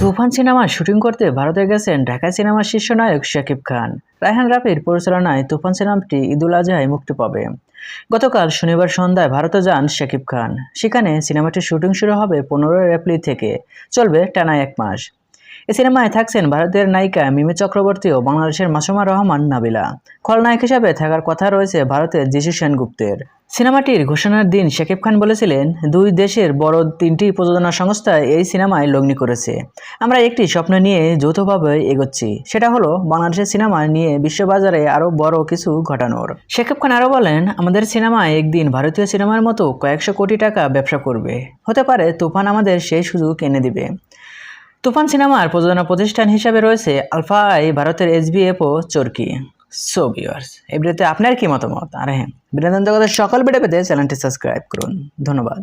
তুফান সিনেমার শুটিং করতে ভারতে গেছেন ঢাকা সিনেমার শীর্ষ নায়ক শাকিব খান। রায়হান রাফির পরিচালনায় তুফান সিনেমাটি ঈদুল আজহায় মুক্তি পাবে। গতকাল শনিবার সন্ধ্যায় ভারতে যান শাকিব খান। সেখানে সিনেমাটির শুটিং শুরু হবে 15 এপ্রিল থেকে, চলবে টানা 1 মাস। এই সিনেমায় থাকছেন ভারতের নায়িকা মিমি চক্রবর্তী ও বাংলাদেশের মাসুমা রহমান নাবিলা। খলনায়ক হিসেবে থাকার কথা রয়েছে ভারতের যিশু সেনগুপ্তের। সিনেমাটির ঘোষণার দিন শাকিব খান বলেছিলেন, 2 দেশের বড় 3টি প্রযোজনা সংস্থা এই সিনেমায় লগ্নি করেছে। আমরা একটি স্বপ্ন নিয়ে যৌথভাবে এগোচ্ছি, সেটা হলো বাংলাদেশের সিনেমা নিয়ে বিশ্ববাজারে আরও বড় কিছু ঘটানোর। শাকিব খান আরও বলেন, আমাদের সিনেমা একদিন ভারতীয় সিনেমার মতো কয়েকশো কোটি টাকা ব্যবসা করবে। হতে পারে তুফান আমাদের সেই সুযোগ এনে দিবে। তুফান সিনেমার প্রযোজনা প্রতিষ্ঠান হিসাবে রয়েছে আলফা আই, ভারতের SBF ও চরকি। সো ভিউয়ার্স, এই ভিডিওতে আপনার কি মতামত? আর হ্যাঁ, বিনোদন জগতের সকল ভিডিও পেতে চ্যানেলটি সাবস্ক্রাইব করুন। ধন্যবাদ।